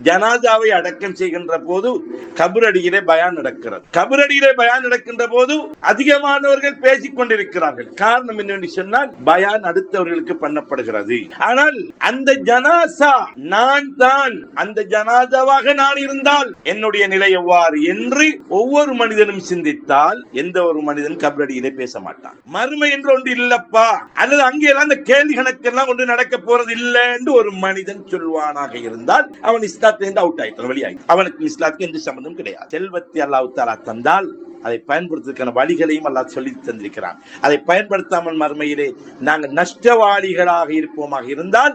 ஜனாதாவை அடக்கம் செய்கின்ற போது கபரடியிலே பயான் நடக்கிறது. கபரடியிலே பயான் நடக்கின்ற போது அதிகமானவர்கள் பேசிக் கொண்டிருக்கிறார்கள். காரணம் என்னவென்று சொன்னால் பயான் அடுத்தவர்களுக்கு பண்ணப்படுகிறது. ஆனால் அந்த ஜனாசா நான் தான், அந்த ஜனாதாவாக நான் இருந்தால் என்னுடைய நிலை எவ்வாறு என்று ஒவ்வொரு மனிதனும் சிந்தித்தால் எந்த ஒரு மனிதன் கபரடியிலே பேச மாட்டான். மறுமை என்று ஒன்று இல்லப்பா, அல்லது அங்கெல்லாம் அந்த கேள்வி கணக்கெல்லாம் ஒன்று நடக்க போறது இல்லை என்று ஒரு மனிதன் சொல்வானாக இருந்தால் அவன் இஸ்லாத்திலிருந்து அவுட் ஆயிட்டான், வெளியாயிட்டான். அவனுக்கு இஸ்லாத்துக்கு எந்த சம்பந்தம் கிடையாது. செல்வத்தை அல்லாஹ் தஆலா தந்தால் அதை பயன்படுத்துவதற்கான வழிகளையும் அல்லாஹ் சொல்லி தந்திருக்கிறான். அதை பயன்படுத்தாமல் மறுமையிலே நாங்கள் நஷ்டவாளிகளாக இருப்போமாக இருந்தால்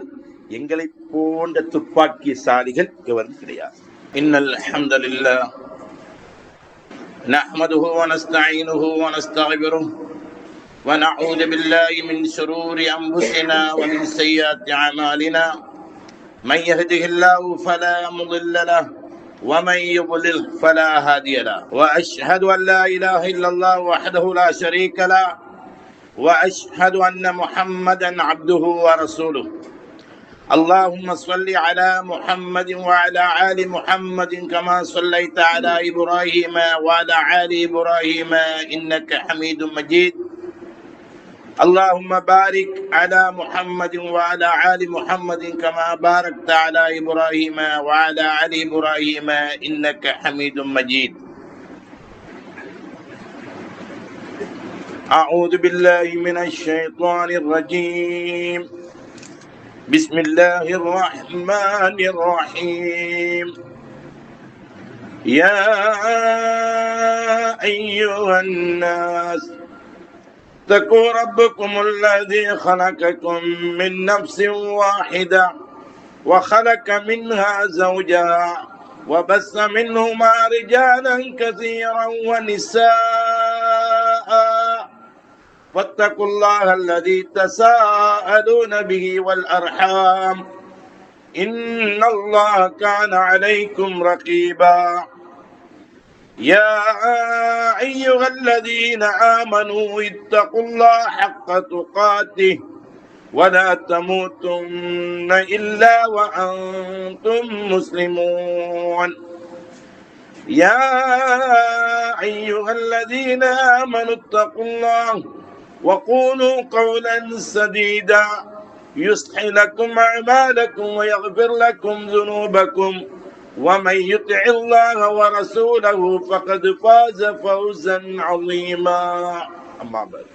எங்களை போன்ற துப்பாக்கியசாலிகள் எவரும் கிடையாது. இன்னல் ஹம்தலில்லாஹ் நஹ்மதுஹு வ நஸ்தஈனுஹு வ நஸ்தக்ஃபிருஹு வ நஊது பில்லாஹி மின் ஷுரூரி அன்ஃபுஸினா வ மின் ஸய்யிஆத்தி அமாலினா من يهده الله فلا مضل له ومن يضلل فلا هادي له واشهد ان لا اله الا الله وحده لا شريك له واشهد ان محمدا عبده ورسوله اللهم صل على محمد وعلى ال محمد كما صليت على ابراهيم وعلى ال ابراهيم انك حميد مجيد اللهم بارك على محمد وعلى آل محمد كما باركت على إبراهيم وعلى آل إبراهيم إنك حميد مجيد أعوذ بالله من الشيطان الرجيم بسم الله الرحمن الرحيم يا أيها الناس اتقوا ربكم الذي خلقكم من نفس واحدة وخلق منها زوجها وبث منهما رجالا كثيرا ونساء واتقوا الله الذي تساءلون به والأرحام إن الله كان عليكم رقيبا يا أيها الذين آمنوا اتقوا الله حق تقاته ولا تموتن إلا وأنتم مسلمون يا أيها الذين آمنوا اتقوا الله وقولوا قولا سديدا يصلح لكم أعمالكم ويغفر لكم ذنوبكم ومن يطع الله ورسوله فقد فاز فوزا عظيما أما بعد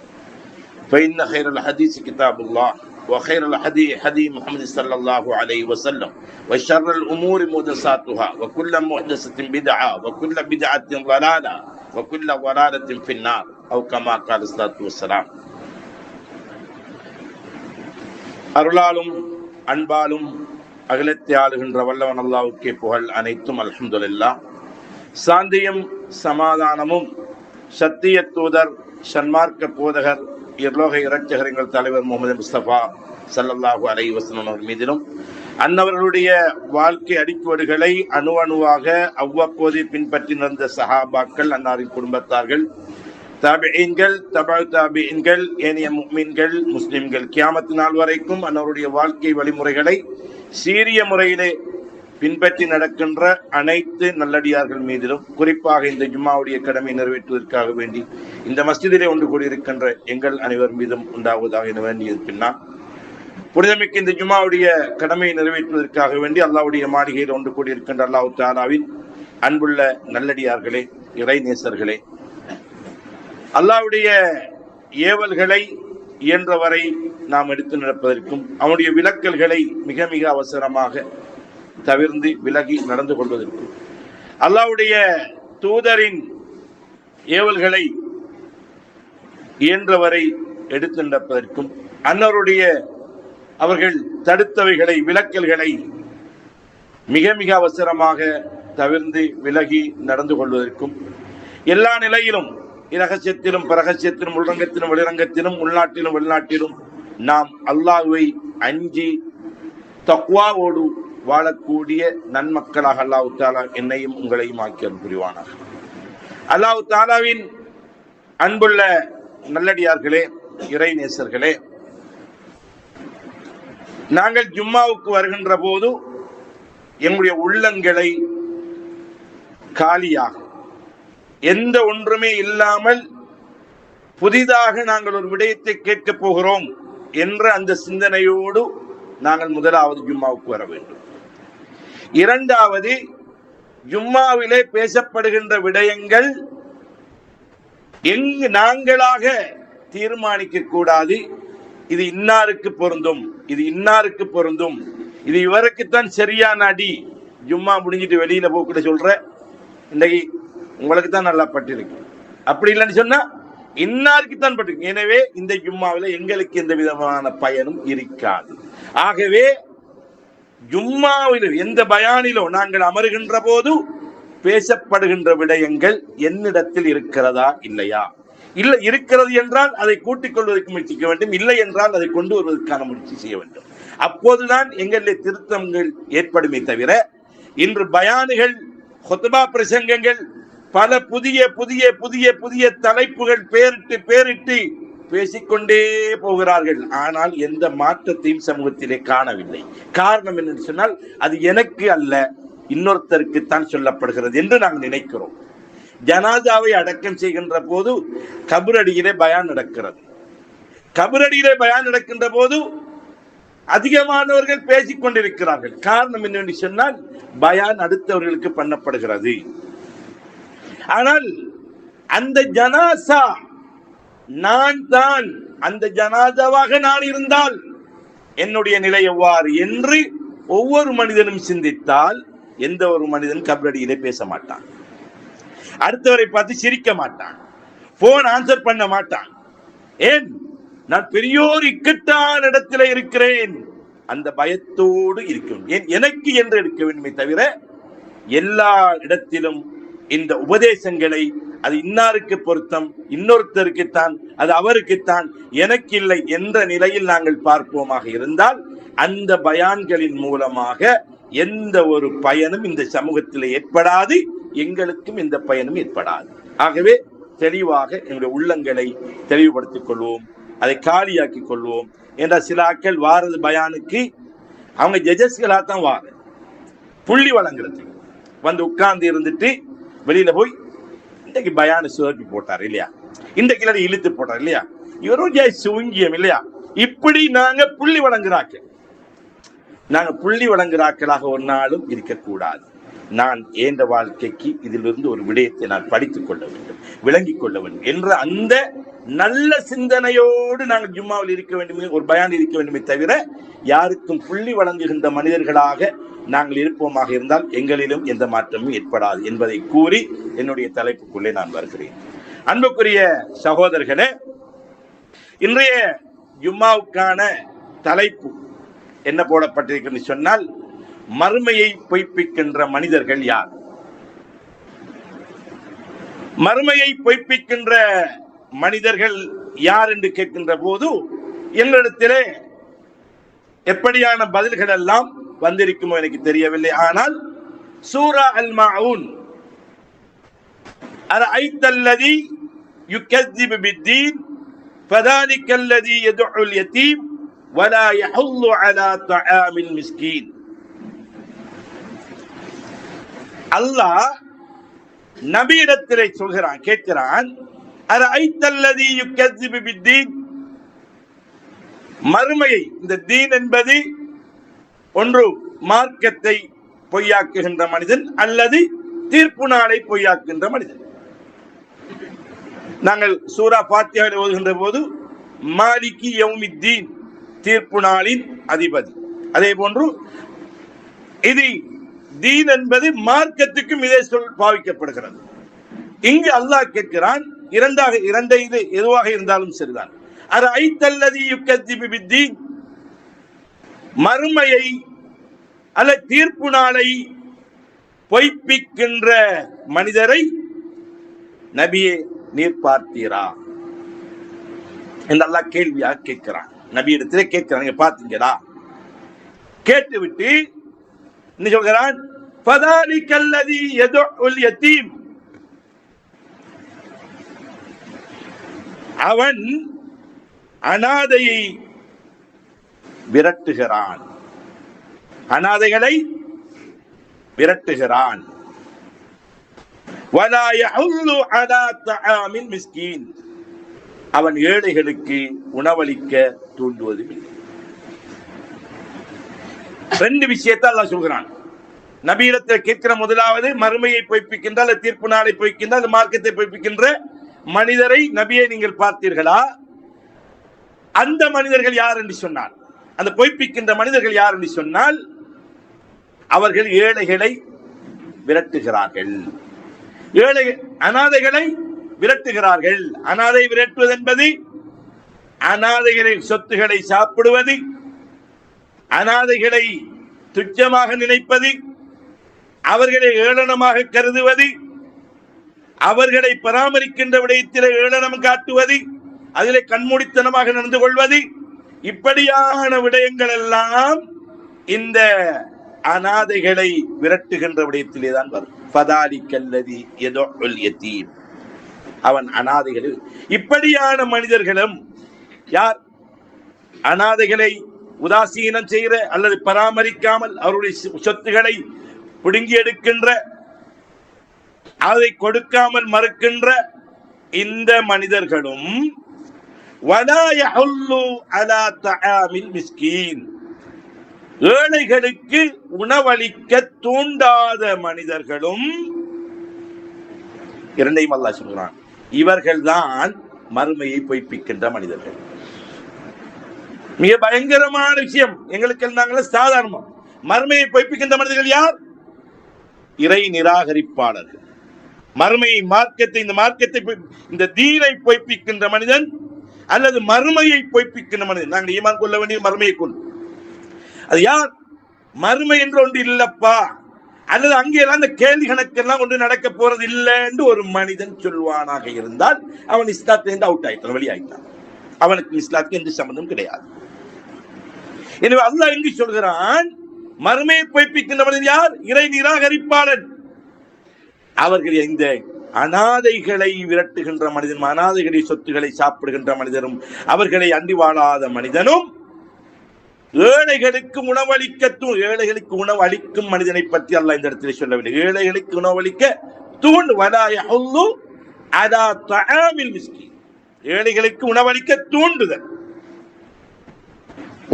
فإن خير الحديث كتاب الله وخير الحديث حديث محمد صلى الله عليه وسلم وشر الأمور محدثاتها وكل محدثة بدعة وكل بدعة ضلالة وكل ضلالة في النار أو كما قال الصلاة والسلام. அருளாலும் அன்பாலும் அகிலத்தை ஆளுகின்ற வல்லவன் அல்லாஹ்வுக்கே புகழ் அனைத்தும் அல்ஹம்துலில்லாஹ். சாந்தியும் சமாதானமும் சத்திய தூதர் சன்மார்க்க போதகர் இர்லோக இரட்சகர்கள் தலைவர் முகமது முஸ்தபா ஸல்லல்லாஹு அலைஹி வஸல்லம் அவர்கள் மீதிலும் அன்னவர்களுடைய வாழ்க்கை அடிப்படைகளை அணுவாக அவ்வப்போது பின்பற்றி நடந்த சஹாபாக்கள், அன்னாரின் குடும்பத்தார்கள், தாபிஈன்கள், தபஅ தாபிஈன்கள், ஏனைய முஃமின்கள், முஸ்லிம்கள் கியாமத் நாள் வரைக்கும் அன்னவருடைய வாழ்க்கை வழிமுறைகளை சீரிய முறையிலே பின்பற்றி நடக்கின்ற அனைத்து நல்லடியார்கள் மீதிலும், குறிப்பாக இந்த ஜும்மாவுடைய கடமை நிறைவேற்றுவதற்காக வேண்டி இந்த மஸ்ஜிதிலே ஒன்று கூடியிருக்கின்ற எங்கள் அனைவர் மீதும் உண்டாவதாக என வேண்டியது பின்னால், புனிதமிக்க இந்த ஜும்மாவுடைய கடமையை நிறைவேற்றுவதற்காக வேண்டி அல்லாஹ்வுடைய மாளிகையில் ஒன்று கூடியிருக்கின்ற அல்லாஹ் தஆலாவின் அன்புள்ள நல்லடியார்களே, இறை நேசர்களே, அல்லாஹ்வுடைய ஏவல்களை இயன்றவரை நாம் எடுத்து நடப்பதற்கும் அவனுடைய விலக்கல்களை மிக மிக அவசரமாக தவிர்ந்து விலகி நடந்து கொள்வதற்கும், அல்லாஹ்வுடைய தூதரின் ஏவல்களை இயன்றவரை எடுத்து நடப்பதற்கும், அன்னருடைய அவர்கள் தடுத்தவைகளை விலக்கல்களை மிக மிக அவசரமாக தவிர்ந்து விலகி நடந்து கொள்வதற்கும், எல்லா நிலையிலும் இரகசியத்திலும் பரகசியத்திலும் உள்ரங்கத்திலும் வெளிரங்கத்திலும் உள்நாட்டிலும் வெளிநாட்டிலும் நாம் அல்லாஹ்வை அஞ்சி தக்வாவோடு வாழக்கூடிய நன்மக்களாக அல்லாஹ் தஆலா என்னையும் உங்களையும் ஆக்கி அருள் புரிவானாக. அல்லாஹ் தஆலாவின் அன்புள்ள நல்லடியார்களே, இறை நேசர்களே, நாங்கள் ஜும்மாவுக்கு வருகின்ற போது எங்களுடைய உள்ளங்களை காலியாக எந்த ஒன்றுமே இல்லாமல் புதிதாக நாங்கள் ஒரு விடயத்தை கேட்கப் போகிறோம் என்ற அந்த சிந்தனையோடு நாங்கள் முதலாவது ஜும்மாவுக்கு வர வேண்டும். இரண்டாவது, ஜும்மாவிலே பேசப்படுகின்ற விடயங்கள் நாங்களாக தீர்மானிக்க கூடாது. இது இன்னாருக்கு பொருந்தும், இது இன்னாருக்கு பொருந்தும், இது இவருக்குத்தான் சரியான அடி. ஜும்மா முடிஞ்சிட்டு வெளியில போக சொல்ற இன்னைக்கு உங்களுக்கு தான் நல்லா பட்டிருக்கு, அப்படி இல்லைன்னு சொன்னா இன்னாருக்கு தான் பட்டிருக்கு. எனவே இந்த ஜும்மாவில் எங்களுக்கு எந்த விதமான பயனும் இருக்காது. ஆகவே ஜும்மாவில் எந்த பயானிலோ நாங்கள் அமருகின்ற போது பேசப்படுகின்ற விடயங்கள் என்னிடத்தில் இருக்கிறதா இல்லையா, இல்லை இருக்கிறது என்றால் அதை கூட்டிக் கொள்வதற்கு முயற்சிக்க வேண்டும், இல்லை என்றால் அதை கொண்டு வருவதற்கான முயற்சி செய்ய வேண்டும். அப்போதுதான் எங்களுடைய திருத்தங்கள் ஏற்படுமே தவிர இன்று பயானுகள், ஹுத்பா பிரசங்கங்கள், பல புதிய புதிய புதிய புதிய தலைப்புகள் பேரிட்டு பேசிக்கொண்டே போகிறார்கள். ஆனால் எந்த மாற்றத்தையும் சமூகத்திலே காணவில்லை. காரணம் என்னன்னு சொன்னால் அது எனக்கு அல்ல, இன்னொருத்தருக்கு தான் சொல்லப்படுகிறது என்று நாங்கள் நினைக்கிறோம். ஜனாதாவை அடக்கம் செய்கின்ற போது கபரடியிலே பயான் நடக்கிறது. கபரடியிலே பயான் நடக்கின்ற போது அதிகமானவர்கள் பேசிக் கொண்டிருக்கிறார்கள். காரணம் என்னவென்று சொன்னால் பயான் அடுத்தவர்களுக்கு பண்ணப்படுகிறது. ஆனால் அந்த ஜனாசா நான் தான், அந்த ஜனாதாவாக நான் இருந்தால் என்னுடைய நிலை எவ்வாறு என்று ஒவ்வொரு மனிதனும் சிந்தித்தால் எந்த ஒரு மனிதன் கபரடியிலே பேச மாட்டான், அடுத்தவரை பார்த்து சிரிக்க மாட்டான், போன் ஆன்சர் பண்ண மாட்டான். ஏன்? நான் பெரியோர் இக்கட்டான இடத்துல இருக்கிறேன், அந்த பயத்தோடு இருக்க வேண்டும். ஏன் எனக்கு என்று இருக்க வேண்டுமே தவிர எல்லா இடத்திலும் இந்த உபதேசங்களை அது இன்னாருக்கு பொருத்தம், இன்னொருத்தருக்குத்தான், அது அவருக்குத்தான், எனக்கு இல்லை என்ற நிலையில் நாங்கள் பார்ப்போமாக இருந்தால் அந்த பயான்களின் மூலமாக எந்த ஒரு பயனும் இந்த சமூகத்தில் ஏற்படாது, எங்களுக்கும் எந்த பயனும் ஏற்படாது. ஆகவே தெளிவாக எங்களுடைய உள்ளங்களை தெளிவுபடுத்திக் கொள்வோம், அதை காலியாக்கி கொள்வோம். என்ற சில ஆட்கள் வாரது பயானுக்கு அவங்க ஜட்ஜஸ்களாக தான் வார புள்ளி வழங்குறது வந்து உட்கார்ந்து இருந்துட்டு வெளியில போய் இன்றைக்கு பயானு சுதப்பி போட்டார் இல்லையா, இன்றைக்கு இழுத்து போட்டார் இல்லையா, இவரும் சுங்கியம் இல்லையா, இப்படி நாங்க புள்ளி வழங்குறாக்கள். நாங்க புள்ளி வழங்குறாக்களாக ஒரு நாளும் இருக்கக்கூடாது. நான் ஏந்த வாழ்க்கைக்கு இதிலிருந்து ஒரு விடயத்தை நான் படித்துக் கொள்ள வேண்டும், விளங்கிக் கொள்ள வேண்டும் என்ற அந்த நல்ல சிந்தனையோடு நாங்கள் ஜும்மாவில் இருக்க வேண்டும், ஒரு பயான் இருக்க வேண்டுமே தவிர யாருக்கும் புள்ளி வழங்குகின்ற மனிதர்களாக நாங்கள் இருப்போமாக இருந்தால் எங்களிலும் எந்த மாற்றமும் ஏற்படாது என்பதை கூறி என்னுடைய தலைப்புக்குள்ளே நான் வருகிறேன். அன்புக்குரிய சகோதரர்களே, இன்றைய ஜும்மாவுக்கான தலைப்பு என்ன போடப்பட்டிருக்கிறது சொன்னால், மறுமையை பொய்ப்பிக்கின்ற மனிதர்கள் யார்? மறுமையை பொய்ப்பிக்கின்ற மனிதர்கள் யார் என்று கேட்கின்ற போது எங்களிடத்திலே எப்படியான பதில்கள் எல்லாம் வந்திருக்குமோ எனக்கு தெரியவில்லை. ஆனால் சூரா அல் மாஊன் அரஐத்தல்லதி யுகذிபு பித்தீன் ஃபதாலிகல்லதி யதுல் யதீம் வலா யஹுல்லு அலா தஆமில் மிஸ்கீன். அல்லாஹ் நபியிடத்திலே சொல்கிறான், கேட்கிறான், அரஐத்தல்லதி யுகذிபு பித்தீன், மறுமையை, இந்த தீன் என்பது ஒன்று மார்க்கத்தை பொய்யாக்குகின்ற மனிதன் அல்லது தீர்ப்பு நாளை பொய்யாக்குகின்ற மனிதன். நாங்கள் சூரா ஃபாத்திஹாவை ஓதுகின்ற போது மாலிகி யௌமித்தீன், தீர்ப்பு நாளின் அதிபதி. அதே போன்று இது தீன் என்பது மார்க்கத்துக்கும் இதே சொல் பாவிக்கப்படுகிறது. இங்கு அல்லாஹ் கேட்கிறான், இரண்டை இது எதுவாக இருந்தாலும் சரிதான், அரஐத்தல்லதி யுகذிபு பித்தீன், மறுமையை அல்ல தீர்ப்பு நாளை பொய்ப்பிக்கின்ற மனிதரை நபியே நீர் பார்த்தீரா என்று அல்லாஹ் கேள்வியாக கேட்கிறான். நபியிடத்திலே கேட்கிறான், நீங்க பார்த்தீங்களா? கேட்டுவிட்டு என்ன சொல்கிறான், ஃபதாலிகல்லதி யதுல் யதீம், அவன் அனாதையை விரட்டுகிறான், அனாதைகளை விரட்டுகிறான். வலா யஹுல்லு அலா தஆமில் மிஸ்கீன், அவன் ஏழைகளுக்கு உணவளிக்க தூண்டுவதில்லை. ரெண்டு விஷயத்தை அல்லாஹ் சொல்கிறான். நபியிடத்தில் கேட்கிற முதலாவது, மறுமையை பொய்ப்பிக்கின்ற தீர்ப்பு நாளை பொய்க்கின்ற மார்க்கத்தை பொய்ப்பிக்கின்ற மனிதரை நபியை நீங்கள் பார்த்தீர்களா? அந்த மனிதர்கள் யார் என்று சொன்னார், அந்த பொய்ப்பிக்கின்ற மனிதர்கள் யார் என்று சொன்னால், அவர்கள் ஏழைகளை விரட்டுகிறார்கள், அனாதைகளை விரட்டுகிறார்கள். அனாதை விரட்டுவது என்பது அனாதைகளின் சொத்துக்களை சாப்பிடுவது, அனாதைகளை துச்சமாக நினைப்பது, அவர்களை ஏளனமாக கருதுவது, அவர்களை பராமரிக்கின்ற விடயத்தில் ஏளனம் காட்டுவது, அதிலே கண்மூடித்தனமாக நடந்து கொள்வது, இப்படியான விடயங்கள் எல்லாம் இந்த அனாதைகளை விரட்டுகின்ற விடயத்திலே தான் வரும். ஃபதாலிகல்லதி யதுல் யதீம், அவன் அனாதைகள். இப்படியான மனிதர்களும் யார்? அனாதைகளை உதாசீனம் செய்கிற அல்லது பராமரிக்காமல் அவருடைய சொத்துக்களை பிடுங்கி எடுக்கின்ற, அதை கொடுக்காமல் மறுக்கின்ற இந்த மனிதர்களும் வலா யஹுல்லு அலா தஆமில் மிஸ்கீன், ஏழைகளுக்கு உணவளிக்க தூண்டாத மனிதர்களும், இரண்டையும் அல்லாஹ் சொல்கிறான், இவர்கள்தான் மறுமையை பொய்ப்பிக்கின்ற மனிதர்கள். மிக பயங்கரமான விஷயம். எங்களுக்கு நாங்கள் சாதாரணம். மறுமையை பொய்ப்பிக்கின்ற மனிதர்கள் யார்? இறை நிராகரிப்பாளர்கள். மறுமையை, மார்க்கத்தை, இந்த மார்க்கத்தை, இந்த தீனை பொய்ப்பிக்கின்ற மனிதன் அல்லது மறுமையை பொய்ப்பிக்கின்ற மனிதன். நாங்கள் ஈமான் கொள்ள வேண்டிய மறுமையை கொண்டு, அது யார்? மறுமை என்று ஒன்று இல்லப்பா, அல்லது அங்கே எல்லாம் அந்த கேள்வி கணக்கெல்லாம் ஒன்று நடக்க போறது இல்லை என்று ஒரு மனிதன் சொல்வானாக இருந்தால் அவன் இஸ்லாத்திலிருந்து அவுட் ஆயிட்டான், வெளியாயிட்டான். அவனுக்கு இஸ்லாத்துக்கு எந்த சம்பந்தம் கிடையாது. எனவே அல்லாஹ் எங்கு சொல்கிறான், மறுமையை பொய்ப்பிக்கின்ற மனிதன் யார்? இறை நிராகரிப்பாளன். அவர்கள் இந்த அனாதைகளை விரட்டுகின்ற மனிதனும், அனாதைகளை சொத்துக்களை சாப்பிடுகின்ற மனிதனும், அவர்களை அண்டி வாழாத மனிதனும், ஏழைகளுக்கு உணவளிக்க ஏழைகளுக்கு உணவு அளிக்கும் மனிதனை பற்றி அல்லாஹ் இந்த இடத்தில் சொல்லவில்லை. ஏழைகளுக்கு உணவளிக்க தூண்டு, வலா யஹுல்லு அலா தஆமில் மிஸ்கீன், ஏழைகளுக்கு உணவளிக்க தூண்டுதல்,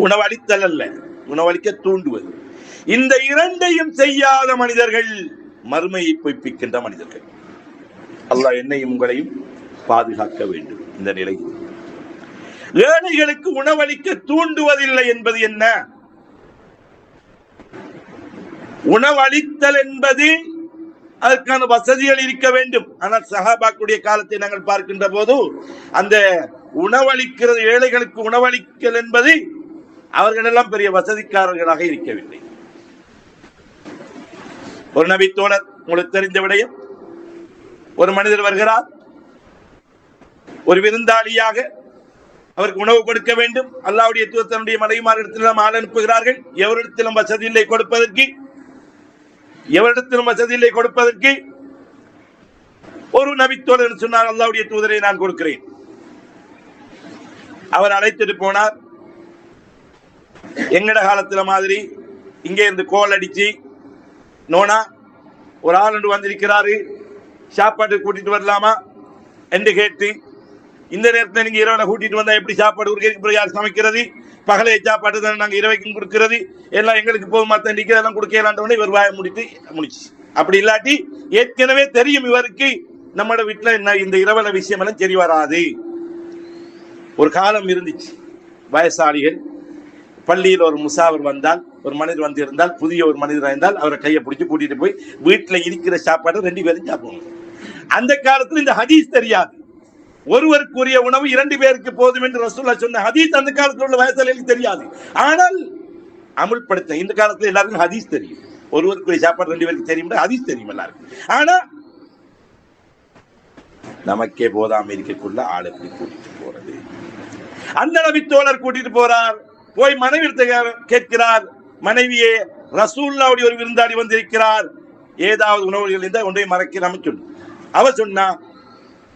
உணவளித்தல் அல்ல, உணவளிக்க தூண்டுவது. இந்த இரண்டையும் செய்யாத மனிதர்கள் மறுமையை பொய்ப்பிக்கின்ற மனிதர்கள். அல்லாஹ் என்னையும் உங்களையும் பாதுகாக்க வேண்டும். இந்த நிலை ஏழைகளுக்கு உணவளிக்க தூண்டுவதில்லை என்பது என்ன? உணவளித்தல் என்பது அதற்கான வசதிகள் இருக்க வேண்டும். ஆனால் சஹாபாக்களுடைய காலத்தை நாங்கள் பார்க்கின்ற போது அந்த உணவளிக்கிறது, ஏழைகளுக்கு உணவளிக்கல் என்பது அவர்கள் எல்லாம் பெரிய வசதிக்காரர்களாக இருக்கவில்லை. ஒரு நபி தோழர், உங்களுக்கு தெரிந்த விடயம், ஒரு மனிதர் வருகிறார், ஒரு விருந்தாளியாக அவருக்கு உணவு கொடுக்க வேண்டும். அல்லாஹ்வுடைய தூதருடைய மனைவிமாரிடத்திலும் ஆள் அனுப்புகிறார்கள். எவரிடத்திலும் வசதி இல்லை கொடுப்பதற்கு, எவரிடத்திலும் வசதி இல்லை கொடுப்பதற்கு. ஒரு நபித்தோழர் சொன்னார், அல்லாஹ்வுடைய தூதரை நான் கொடுக்கிறேன். அவர் அழைத்துட்டு போனார். எங்கட காலத்துல மாதிரி இங்கே இருந்து கோல் அடிச்சு, நோனா ஒரு ஆள் வந்திருக்கிறாரு, சாப்பாடு கூட்டிட்டு வரலாமா என்று கேட்டு, இந்த நேரத்தில் நீங்க இரவுல கூட்டிட்டு வந்தா எப்படி சாப்பாடு கொடுக்க, யார் சமைக்கிறது, பகலைய சாப்பாடு தானே நாங்க இரவைக்கும் கொடுக்கிறது, எல்லாம் எங்களுக்கு போகுமா தண்டிக்கிறதெல்லாம் கொடுக்கலான்றவனே இவர் வாய முடிச்சு. அப்படி இல்லாட்டி ஏற்கனவே தெரியும் இவருக்கு நம்ம வீட்டுல என்ன இந்த இரவல விஷயம் எல்லாம் சரி வராது. ஒரு காலம் இருந்துச்சு, வயசாளிகள் பள்ளியில் ஒரு முசாவர் வந்தால், ஒரு மனிதர் வந்து இருந்தால், புதிய ஒரு மனிதர் இருந்தால் அவரை கையை பிடிச்சி கூட்டிட்டு போய் வீட்டுல இருக்கிற சாப்பாடு 2 பேரும் சாப்பிடுவாங்க. அந்த காலத்துல இந்த ஹதீஸ் தெரியாது. ஒருவருக்குரிய உணவு 2 பேருக்கு போதும் என்று ரசூலுல்லாஹ் சொன்ன ஹதீஸ் அந்த காலத்தில் உள்ள வயசாளிகளுக்கு தெரியாது. ஆனால் அமுல்படுத்த இந்த காலத்துல எல்லாருக்கும் ஹதீஸ் தெரியும். ஒருவருக்குரிய சாப்பாடு 2 பேருக்கு தெரியும், ஹதீஸ் தெரியும் எல்லாருக்கும். ஆனா நமக்கே போதாம இருக்கக்குள்ள ஆளை கூட்டிட்டு போறது. அந்த நபி தோழர் கூட்டிட்டு போறார். போய் மனைவி கேட்கிறார், மனைவியே ரசூலுல்லாஹ்வுடைய ஒரு விருந்தாளி வந்திருக்கிறார், ஏதாவது உணவுகள் இருந்தால் ஒன்றை மறைக்கிறாம சொல்லு. அவர் சொன்னா,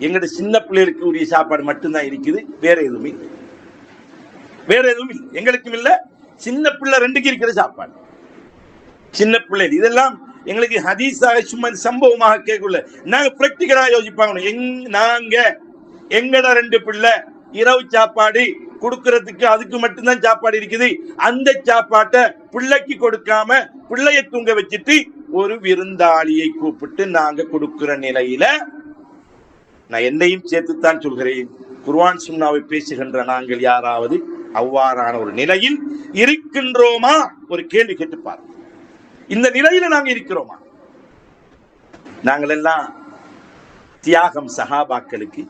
எங்கட சின்ன பிள்ளைகளுக்கு உரிய சாப்பாடு மட்டும்தான் இருக்குது, வேற எதுவும் இல்லை, வேற எதுவும் இல்லை, எங்களுக்கும் இல்லை, சின்ன பிள்ளை 2க்கு இருக்கிற சாப்பாடு, சின்ன பிள்ளை. இதெல்லாம் எங்களுக்கு ஹதீஸாக சும்மா சம்பவமாக கேட்கல, நாங்க பிராக்டிகலா யோசிப்பாங்க. நாங்க எங்கட 2 பிள்ளை இரவு சாப்பாடு கொடுக்கறதுக்கு அதுக்கு மட்டும்தான் சாப்பாடு இருக்குது, அந்த சாப்பாட்டை பிள்ளைக்கு கொடுக்காம பிள்ளைய தூங்க வச்சுட்டு ஒரு விருந்தாளியை கூப்பிட்டு நாங்க கொடுக்கிற நிலையில, நான் என்னையும் சேர்த்துத்தான் சொல்கிறேன், குர்ஆன் சுன்னாவை பேசுகின்ற நாங்கள் யாராவது அவ்வாறான ஒரு நிலையில் இருக்கின்றோமா? ஒரு கேள்வி கேட்டுப்பார். இந்த நிலையில நாங்க இருக்கிறோமா? நாங்கள் எல்லாம் தியாகம் சஹாபாக்களுக்கு,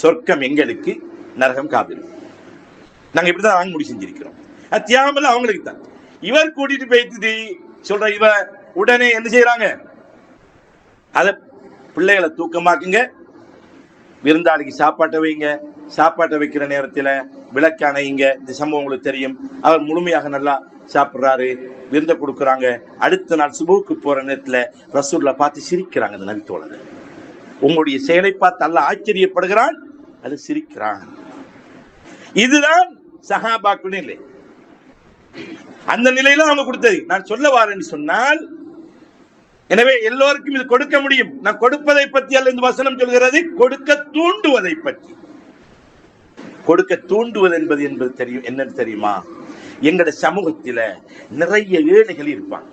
சொர்க்கம் எங்களுக்கு, நரகம் காபிர். நாங்க இப்படிதான் நாங்க முடிவு செஞ்சிருக்கிறோம். தியாகம் எல்லாம் அவங்களுக்கு தான். இவர் கூட்டிட்டு போயிட்டு சொல்ற, இவ உடனே என்ன செய்யறாங்க, அத பிள்ளைகளை தூக்கமாக்குங்க, விருந்தாளிக்கு சாப்பாட்டை வைங்க, சாப்பாட்டை வைக்கிற நேரத்தில் விளக்கு அணையுங்க. இந்த சம்பவம் உங்களுக்கு தெரியும். அவர் முழுமையாக நல்லா சாப்பிட்றாரு, விருந்த கொடுக்குறாங்க. அடுத்த நாள் சுபுக்கு போற நேரத்தில் ரசூலை பார்த்து சிரிக்கிறாங்க. அந்த நபித்தோழர் உங்களுடைய செயலை பார்த்து அல்லாஹ் ஆச்சரியப்படுகிறான், அது சிரிக்கிறான். இதுதான் சஹாபாக்கள் நிலை. அந்த நிலையில அவங்க கொடுத்தது. நான் சொல்ல வாரேன்னு சொன்னால், எனவே எல்லோருக்கும் இது கொடுக்க முடியும். நான் கொடுப்பதை பற்றி அல்ல இந்த வசனம் சொல்கிறது, கொடுக்க தூண்டுவதை பற்றி. கொடுக்க தூண்டுவது என்பது தெரியும். என்னன்னு தெரியுமா? எங்கட சமூகத்தில நிறைய ஏழைகள் இருப்பாங்க,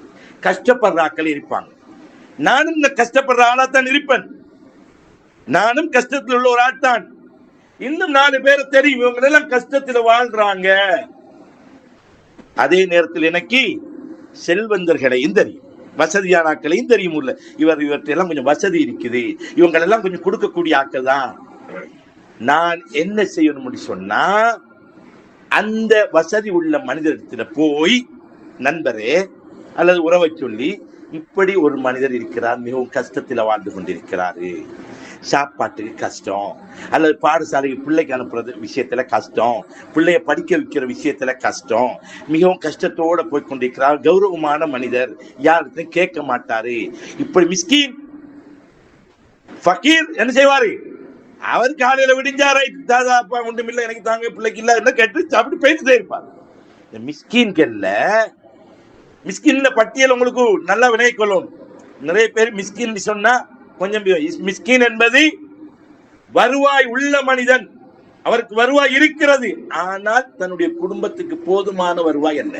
கஷ்டப்படுறாக்கள் இருப்பாங்க. நானும் இந்த கஷ்டப்படுற ஆளாத்தான் இருப்பேன். நானும் கஷ்டத்தில் உள்ள ஒரு ஆட்தான். இன்னும் 4 பேரை தெரியும், இவங்க எல்லாம் கஷ்டத்தில் வாழ்றாங்க. அதே நேரத்தில் எனக்கு செல்வந்தர்களையும் தெரியும், வசதியான ஆட்களையும் தெரியும். இவற்றெல்லாம் கொஞ்சம் வசதி இருக்குது, இவங்க எல்லாம் கொஞ்சம் கொடுக்கக்கூடிய ஆட்கள் தான். நான் என்ன செய்யணும் சொன்னா, அந்த வசதி உள்ள மனிதரிடத்துல போய், நண்பரே அல்லது உறவை சொல்லி, இப்படி ஒரு மனிதர் இருக்கிறார், மிகவும் கஷ்டத்தில் வாழ்ந்து கொண்டிருக்கிறாரு, சாப்பாட்டுக்கு கஷ்டம், அல்லது பாடசாலைக்கு பிள்ளைக்கு அனுப்புறது விஷயத்துல கஷ்டம், பிள்ளைய படிக்க வைக்கிற விஷயத்துல கஷ்டம், மிகவும் கஷ்டத்தோட போய் கொண்டிருக்கிறார், கௌரவமான மனிதர், யாருக்கும் கேட்க மாட்டாரு. இப்படி மிஸ்கீன் ஃபகீர் என்ன செய்வாரு? அவர் காலையில விடிஞ்சாரை, தாதா அப்பா ஒன்றும் இல்லை, எனக்கு தாங்க பிள்ளைக்கு இல்ல என்ன கேட்டு சாப்பிட்டு பேசிட்டே இருப்பார். இந்த மிஸ்கீன்கள்ல, மிஸ்கின்ல பட்டியல் உங்களுக்கு நல்லா வினை கொள்ளும். நிறைய பேர் மிஸ்கின் சொன்னா கொஞ்சம், மிஸ்கின் என்பது வருவாய் உள்ள மனிதன், அவருக்கு வருவாய் இருக்கிறது, ஆனால் தன்னுடைய குடும்பத்துக்கு போதுமான வருவாய் அல்ல.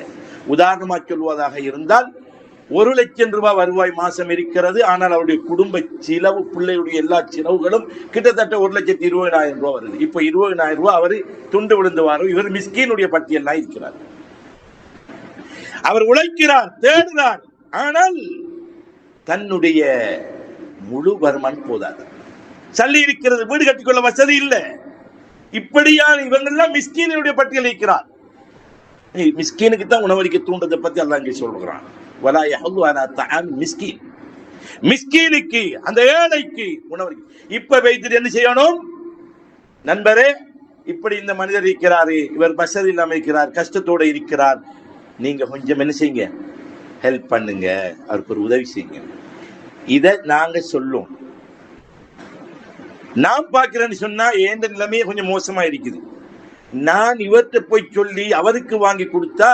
உதாரணமா சொல்வதாக இருந்தால், 1 லட்சம் ரூபாய் வருவாய் மாசம் இருக்கிறது, ஆனால் அவருடைய குடும்ப செலவு, பிள்ளையுடைய எல்லா செலவுகளும் கிட்டத்தட்ட 1,20,000 ரூபாய் வருது. இப்ப 20,000 ரூபாய் அவரு துண்டு விழுந்துவாரு. இவர் மிஸ்கீனுடைய பட்டியல் இருக்கிறார். அவர் உழைக்கிறார், தேடுகிறார், ஆனால் தன்னுடைய முழு வருமானம் போதாது. சல்லி இருக்கிறது, வீடு கட்டிக்கொள்ள வசதி இல்லை. இப்படியான இவங்கெல்லாம் மிஸ்கீனுடைய பட்டியல் இருக்கிறார். மிஸ்கீனுக்கு தான் உணவளிக்க தூண்டதை பத்தி அல்லாஹ் இங்கே சொல்றான். வலா யஹது அலா தஆம் மிஸ்கீன். மிஸ்கீனுக்கு, அந்த ஏழைக்கு உணவளிக்க. இப்ப வைத்து என்ன செய்யணும்? நண்பரே, இப்படி இந்த மனிதர் இருக்கிறாரு, இவர் வசதி இல்லாமல் இருக்கிறார், கஷ்டத்தோட இருக்கிறார், நீங்க கொஞ்சம் என்ன செய்யுங்க, ஹெல்ப் பண்ணுங்க, அவருக்கு ஒரு உதவி செய்யுங்க. இத நாங்க சொல்லும். நான் பார்க்கிறேன்னு சொன்னா எந்த நிலைமையே கொஞ்சம் மோசமா இருக்குது. நான் இவர்கிட்ட போய் சொல்லி அவருக்கு வாங்கி கொடுத்தா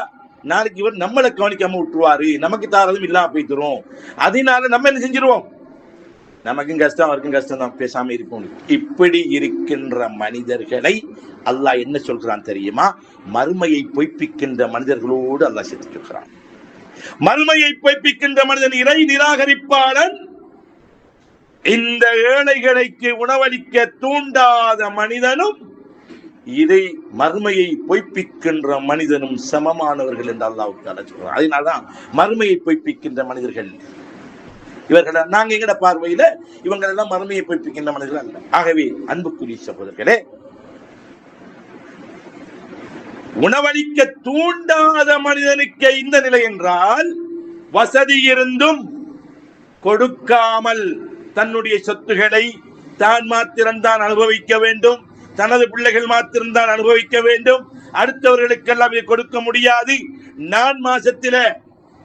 நாளைக்கு இவர் நம்மளை கவனிக்காம விட்டுருவாரு, நமக்கு தாரதும் இல்லாம போய்த்துரும். அதனால நம்ம என்ன செஞ்சிருவோம், நமக்கும் கஷ்டம் அவருக்கும் கஷ்டம் தான், பேசாம இருக்கும். இப்படி இருக்கின்ற மனிதர்களை அல்லாஹ் என்ன சொல்றான் தெரியுமா? மறுமையை பொய்ப்பிக்கின்ற மனிதர்களோடு அல்லாஹ் சேர்த்து சொல்றான். மறுமையை பொய்ப்பிக்கின்ற மனிதன் இறை நிராகரிப்பாளன், இந்த ஏழைகளுக்கு உணவளிக்க தூண்டாத மனிதனும் இதை மறுமையை பொய்ப்பிக்கின்ற மனிதனும் சமமானவர்கள் என்று அல்லாஹ் சொல்றான். அதனால்தான் மறுமையை பொய்ப்பிக்கின்ற மனிதர்கள் இவர்கள். நாங்க எங்கட பார்வையில இவங்க எல்லாம் மறுமையை பொய்ப்பிக்கின்ற மனிதர்கள் அல்ல. ஆகவே அன்புக்குரிய சகோதரர்களே, உணவளிக்க தூண்டாத மனிதனுக்கு இந்த நிலை என்றால், வசதி இருந்தும் கொடுக்காமல் தன்னுடைய சொத்துக்களை தான் மாத்திரம்தான் அனுபவிக்க வேண்டும், தனது பிள்ளைகள் மாத்திரம்தான் அனுபவிக்க வேண்டும், அடுத்தவர்களுக்கெல்லாம் இதை கொடுக்க முடியாது. நான் மாசத்தில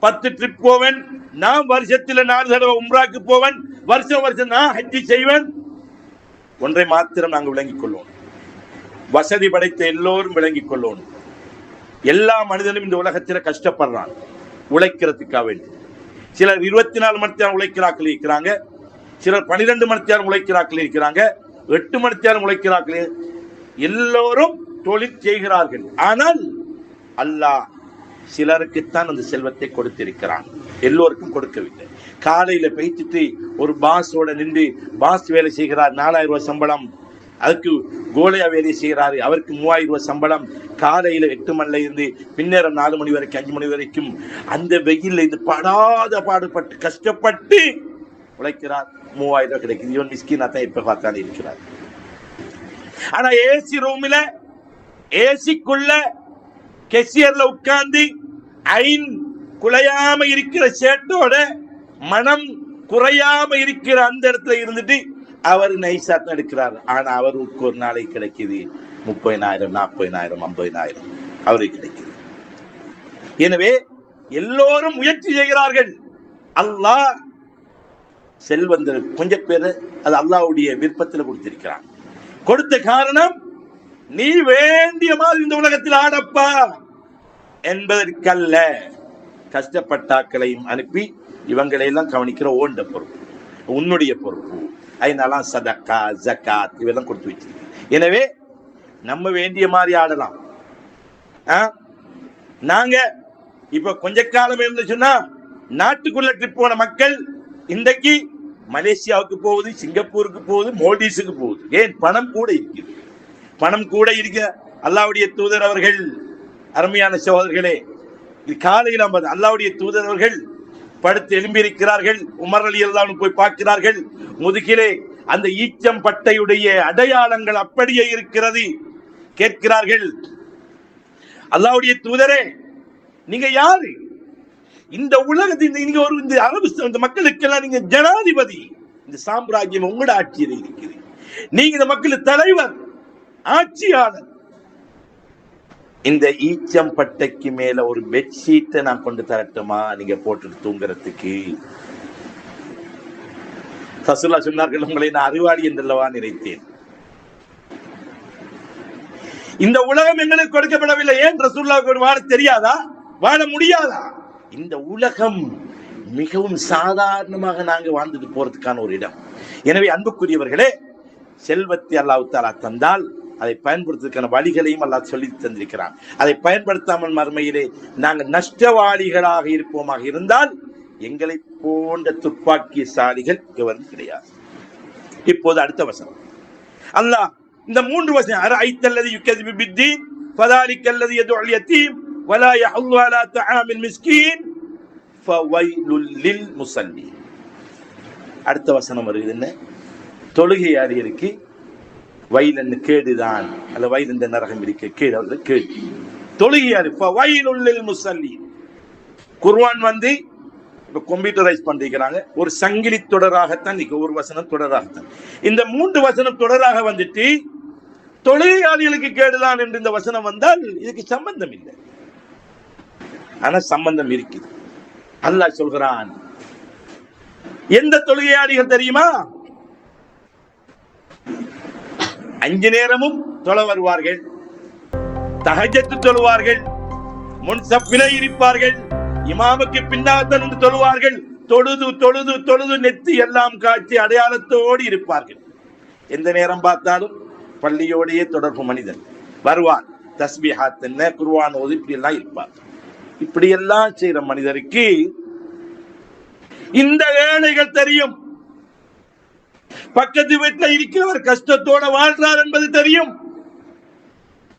10 ட்ரிப் போவேன், நான் வருஷத்தில் 4 தடவை உம்ராக்கு போவேன், வருஷம் நான் ஹஜ்ஜி செய்வேன். ஒன்றை மாத்திரம் நாங்கள் விளங்கிக் கொள்வோம், வசதி படைத்த எல்லோரும் விளங்கிக் கொள்வோம். எல்லா மனிதனும் இந்த உலகத்தில் கஷ்டப்படுறான், உழைக்கிறதுக்காக வேண்டி. சிலர் 24 மணி நேரம் உழைக்கிறார்கள் இருக்கிறாங்க, சிலர் 12 மணி நேரம் உழைக்கிறார்கள் இருக்கிறாங்க, 8 மணி நேரம் உழைக்கிறார்கள். எல்லோரும் தொழில் செய்கிறார்கள். ஆனால் அல்லாஹ் சிலருக்குத்தான் அந்த செல்வத்தை கொடுத்திருக்கிறான், எல்லோருக்கும் கொடுக்கவில்லை. காலையில பேசிட்டு ஒரு பாஸோட நின்று பாஸ் வேலை செய்கிறார், 4000 ரூபாய் சம்பளம். அதுக்கு கோலையா வேலை செய்கிறாரு, அவருக்கு 3000 ரூபாய் சம்பளம். காலையில 8 மணில இருந்து பின்னேரம் 4 மணி வரைக்கும் 5 மணி வரைக்கும் அந்த வெயில்ல இருந்து பாடுபட்டு கஷ்டப்பட்டு உழைக்கிறார், 3000 ரூபாய் கிடைக்குது. இவன் மிஸ்கினா தான் இப்ப பார்த்தாலே இருக்கிறார். ஆனா ஏசி ரூம்ல ஏசிக்குள்ள கெசியர்ல உட்கார்ந்து ஐன் குலையாம இருக்கிற சேட்டோட மனம் குறையாம இருக்கிற அந்த இடத்துல இருந்துட்டு அவர் நைசா தான் எடுக்கிறார். ஆனா அவருக்கு ஒரு நாளைக்கு கிடைக்குது 30,000, 40,000, 50,000 அவருக்கு கிடைக்குது. எனவே எல்லோரும் முயற்சி செய்கிறார்கள். அல்லாஹ் செல்வந்தர் கொஞ்சம் பேர் அது அல்லாஹ்வுடைய விருப்பத்தில் கொடுத்திருக்கிறான். கொடுத்த காரணம் நீ வேண்டிய மாதிரி இந்த உலகத்தில் ஆடப்பா என்பதற்கல்ல, கஷ்டப்பட்டாக்களையும் அனுப்பி இவங்களை எல்லாம் கவனிக்கிற ஓண்ட பொறுப்பு உன்னுடைய பொறுப்பு. அதனால சதக்கா ஜக்காத் இவெல்லாம் கொடுத்து வச்சிருக்கு. எனவே நம்ம வேண்டிய மாதிரி ஆடலாம். நாங்க இப்ப கொஞ்ச காலம் இருந்து சொன்னா நாட்டுக்குள்ள ட்ரிப் போன மக்கள் இன்றைக்கு மலேசியாவுக்கு போகுது, சிங்கப்பூருக்கு போகுது, மோல்டீவ்ஸுக்கு போகுது. ஏன்? பணம் கூட இருக்குது. பணம் கூட இருக்க அல்லாஹ்வுடைய தூதர் அவர்கள், அருமையான சகோதரர்களே, இது காலையில் அல்லாஹ்வுடைய தூதர் அவர்கள் படுத்து எழும்பியிருக்கிறார்கள். உமர் ரலியல்லாஹு அன்ஹு போய் பார்க்கிறார்கள். முதுகிலே அந்த ஈச்சம் பட்டையுடைய அடையாளங்கள் அப்படியே இருக்கிறது. கேட்கிறார்கள், அல்லாஹ்வுடைய தூதரே, நீங்க யாரு? இந்த உலகத்தில் நீங்க ஒரு இந்த அரபு இந்த மக்களுக்கெல்லாம் நீங்க ஜனாதிபதி, இந்த சாம்ராஜ்யம் உங்களோட ஆட்சியில் இருக்குது. நீங்க இந்த மக்களுக்கு தலைவர், ஆட்சியாளர். இந்த ஈச்சம் பட்டைக்கு மேல ஒரு பெட்ஷீட்டை நான் கொண்டு தரட்டுமா நீங்க போட்டு தூங்குறதுக்கு? ரசூலுல்லாஹ் சொன்னார்கள், உங்களை நான் அறிவாளி என்றல்லவா நினைத்தேன். இந்த உலகம் எங்களுக்கு கொடுக்கப்படவில்லை. ஏன் ரசூலுல்லாஹ்வுக்கு வாழ தெரியாதா? வாழ முடியாதா? இந்த உலகம் மிகவும் சாதாரணமாக நாங்க வாழ்ந்துட்டு போறதுக்கான ஒரு இடம். எனவே அன்புக்குரியவர்களே, செல்வத்தை அல்லாஹ் தஆலா தந்தால் அதை பயன்படுத்துவதற்கான வழிகளையும் அல்லாஹ் சொல்லி தந்திருக்கிறான். அதை பயன்படுத்தாமல் மறுமையிலே நாங்கள் நஷ்டவாளிகளாக இருப்போமாக இருந்தால் எங்களை போன்ற துப்பாக்கியசாலிகள் எவரும் கிடையாது. இப்போது அடுத்த வசனம் அல்லாஹ் இந்த 3 வசனம், அரஐத்தல்லதி யுகذிபு பித்தீன் ஃபதாலிக்கல்லதி யதுல் யதீம் வலா யஹுல்லு அலா தஆமில் மிஸ்கீன் ஃபவைலுல் லில் முஸல்லீன். அடுத்த வசனம் வருகிறது என்ன? தொழுகையாளிகளுக்கு வயல் கேடுதான், அல்ல வயல் இந்த நரகம் இருக்க கேடு, அவர்கள் கேடு. தொழுகையாளி ஃபவைலுல் லில் முஸல்லீன். குர்ஆன் வந்து இப்ப கம்ப்யூட்டரைஸ் பண்ணிக்கிறாங்க, ஒரு சங்கிலி தொடராகத்தான் ஒரு வசனம் தொடராகத்தான். இந்த 3 வசனம் தொடராக வந்துட்டு தொழுகையாளிகளுக்கு கேடுதான் என்று இந்த வசனம் வந்தால் இதுக்கு சம்பந்தம் இல்லை. ஆனா சம்பந்தம் இருக்குது. அல்லாஹ் சொல்கிறான், எந்த தொழுகையாளிகள் தெரியுமா? 5 நேரமும் தொழ வருவார்கள், தஹஜ்ஜத் தொழுவார்கள், முன்சஃபிலே இருப்பார்கள், இமாமுக்கு பின்னால்தான் நின்று தொழுவார்கள், தொழுது தொழுது தொழுது நெத்தி எல்லாம் காட்சி அடையாளத்தோடு இருப்பார்கள். எந்த நேரம் பார்த்தாலும் பள்ளியோடையே தொடர்பு மனிதன் வருவார், தஸ்பீஹாத் என்ன குர்ஆன் ஓதி இப்படி எல்லாம் இருப்பார். இப்படி எல்லாம் செய்யற மனிதருக்கு இந்த ஏழைகள் தெரியும், பக்கத்து வீட்டில் இருக்கிறவர் கஷ்டத்தோட வாழ்றார் என்பது தெரியும்.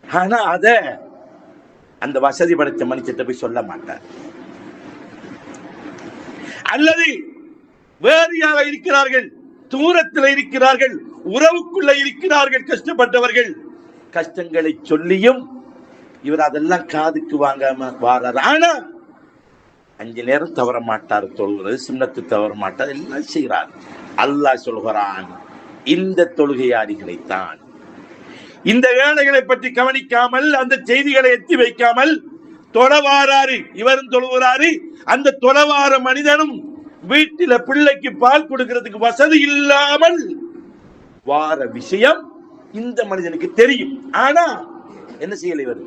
ஆனா அத அந்த வசதி படைத்த மனுஷத்தை போய் சொல்ல மாட்டார். அல்லது வேறு யார இருக்கிறார்கள், தூரத்தில் இருக்கிறார்கள், உறவுக்குள்ள இருக்கிறார்கள், கஷ்டப்பட்டவர்கள், கஷ்டங்களை சொல்லியும் இவர் அதெல்லாம் காதுக்கு வாங்காம வாரார். ஆனா 5 நேரம் தவற மாட்டார், தொழுகிறது சுன்னத்து தவற மாட்டார், எல்லாம் செய்கிறார். அல்லாஹ் சொல்கிறான், இந்த தொழுகையாளிகளைத்தான், இந்த ஏழைகளை பற்றி கவனிக்காமல் அந்த செய்திகளை எத்தி வைக்காமல் தொலைவாராரு, இவரும் தொழுகிறாரு, அந்த தொலைவார மனிதனும் வீட்டில பிள்ளைக்கு பால் கொடுக்கிறதுக்கு வசதி இல்லாமல் வார விஷயம் இந்த மனிதனுக்கு தெரியும். ஆனா என்ன செய்யல, இவர்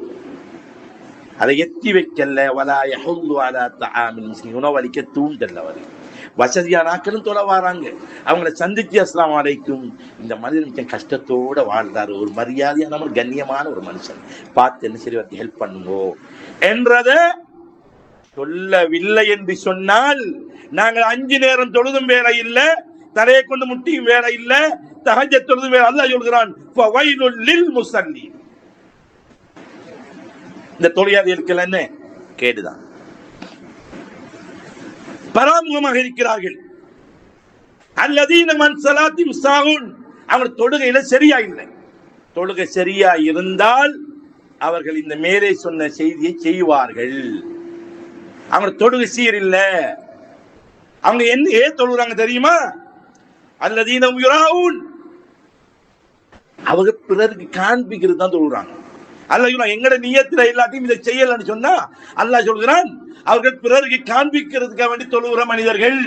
அதை எத்தி வைக்கல. வலா யஹுல்லு அலா தஆமில் மிஸ்கின், உணவளிக்க தூண்டல்ல. அவர் வசதியான ஆக்களும் தொலை வராங்க, அவங்கள சந்திச்சு அஸ்ஸலாமு அலைக்கும், இந்த மனிதன் மிக கஷ்டத்தோட வாழ்றாரு, ஒரு மரியாதையான ஒரு கண்ணியமான ஒரு மனுஷன், பார்த்து என்ன சரி ஹெல்ப் பண்ணுங்கோ என்றத சொல்லவில்லை என்று சொன்னால், நாங்கள் 5 நேரம் தொழுதும் வேலை இல்லை, தரையை கொண்டு முட்டியும் வேலை இல்லை, தஹஜ்ஜத் தொழுதும் வேலை. அல்லாஹ் சொல்கிறான் ஃபவைலுல் லில் முஸல்லீன். இந்த தொழிலாளர்களுக்கு என்ன கேடுதான், பராமுகமாக இருக்கிறார்கள். அல்லதீன மன் ஸலாத்திஹிம் சாஹூன், அவங்க தொழுகையில சரியா இல்லை. தொழுகை சரியா இருந்தால் அவர்கள் இந்த மேலே சொன்ன செய்தியை செய்வார்கள். அவங்க தொழுகை சீர் இல்ல. அவங்க என்ன ஏன் தொழுகிறாங்க தெரியுமா? அல்லதீன யுராஊன், அவங்க பிறருக்கு காண்பிக்கிறது தான் தொழுகிறாங்க. அல்லாஹ் எங்கட நியத்துல இல்லாட்டியும் இதை செய்யலன்னு சொன்னா அல்லாஹ் சொல்கிறான், அவர்கள் பிறருக்கு காண்பிக்கிறதுக்காக வேண்டி தொழுகிற மனிதர்கள்.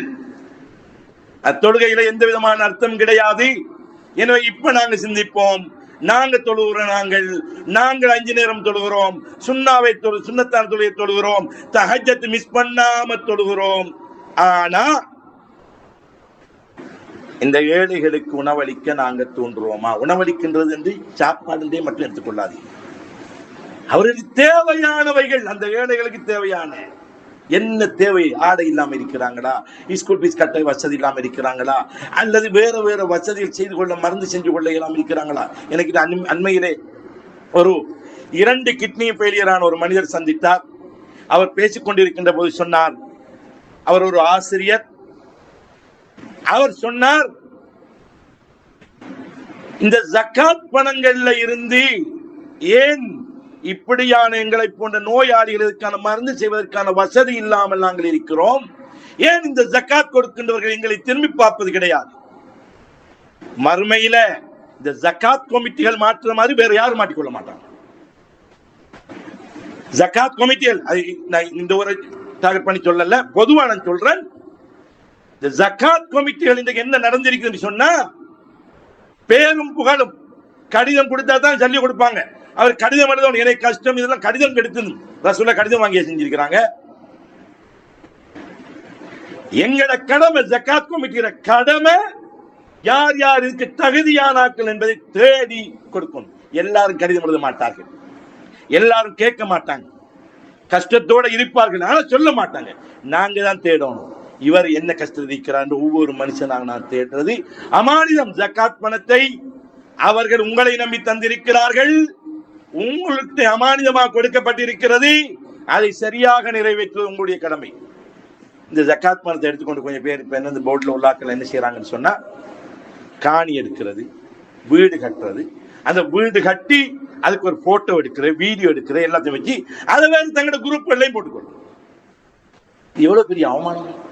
அத்தொழுகையில எந்த விதமான அர்த்தம் கிடையாது. எனவே இப்ப நாங்க சிந்திப்போம், நாங்க தொழுகிற நாங்கள் 5 நேரம் தொழுகிறோம், சுன்னத்தான தொழுகை தொழுகிறோம், தஹஜ்ஜத் மிஸ் பண்ணாம தொழுகிறோம். ஆனா இந்த ஏழைகளுக்கு உணவளிக்க நாங்க தூண்டுறோமா? உணவளிக்கின்றது என்று சாப்பாடு மட்டும் எடுத்துக்கொள்ளாதீங்க. அவர்களுக்கு தேவையானவைகள், அந்த ஏழைகளுக்கு தேவையான என்ன தேவை? ஆடை இல்லாம இருக்கிறாங்களா, ஸ்கூல் ஃபீஸ் கட்ட வசதி இல்லாம இருக்கிறாங்களா, அல்லது வேற வேற வசதிகள் செய்து கொள்ள, மருந்து செஞ்சு கொள்ள இல்லாம இருக்கிறாங்களா? எனக்கு அண்மையிலே ஒரு 2 கிட்னி ஃபெயிலியரான ஒரு மனிதர் சந்தித்தார். அவர் பேசிக் கொண்டிருக்கின்ற போது சொன்னார், அவர் ஒரு ஆசிரியர். அவர் சொன்னார், இந்த ஜக்காத் பணங்கள்ல இருந்து ஏன் இப்படியான எங்களை போன்ற நோயாளிகளுக்கான மருந்து செய்வதற்கான வசதி இல்லாமல் நாங்கள் இருக்கிறோம்? ஏன் இந்த ஜக்காத் கொடுக்கின்றவர்கள் எங்களை திரும்பி பார்ப்பது கிடையாது? மறுமையில இந்த ஜக்காத் கமிட்டிகள் மாற்ற மாதிரி வேற யாரும் மாட்டிக்கொள்ள மாட்டாங்க. ஜக்காத் கமிட்டிகள், இந்த ஒரு டார்கெட் பண்ணி சொல்லல, பொதுவா நான் சொல்றேன். இந்த ஜக்காத் கமிட்டிகள் இன்றைக்கு என்ன நடந்திருக்குன்னு சொன்னா, பேரும் புகழும், கடிதம் கொடுத்தா தான் சொல்லி கொடுப்பாங்க. அவர் கடிதம் எழுத எனக்கு கஷ்டம், இதெல்லாம் கடிதம் கெடுத்து ரசூலா கடிதம் வாங்கி செஞ்சிருக்கிறாங்க. எங்கட கடமை, ஜக்காத் கமிட்டியோட கடமை, யார் யார் இதுக்கு தகுதியான ஆட்கள் என்பதை தேடி கொடுக்கணும். எல்லாரும் கடிதம் எழுத மாட்டார்கள், எல்லாரும் கேட்க மாட்டாங்க, கஷ்டத்தோட இருப்பார்கள், ஆனா சொல்ல மாட்டாங்க. நாங்க தான் தேடணும், இவர் என்ன கஷ்டத்தில் இருக்கிறார். ஒவ்வொரு மனுஷனாக நான் தேடுறது அமானிதம். ஜக்காத் பணத்தை அவர்கள் உங்களை நம்பி தந்திருக்கிறார்கள், உங்களுக்கு அமானிதமாக கொடுக்கப்பட்டிருக்கிறது, அதை சரியாக நிறைவேற்றுவது உங்களுடைய கடமை. இந்த ஜக்காத் பணத்தை எடுத்துக்கொண்டு கொஞ்சம் பேர் இப்ப என்ன போர்டில் உள்ளாக்கள் என்ன செய்யறாங்கன்னு சொன்னா, காணி எடுக்கிறது, வீடு கட்டுறது, அந்த வீடு கட்டி அதுக்கு ஒரு போட்டோ எடுக்கிற, வீடியோ எடுக்கிற, எல்லாத்தையும் வச்சு அதை வேறு தங்களோட குரூப்கள்லையும் போட்டுக்கொள்ளும். எவ்வளவு பெரிய அவமானம்!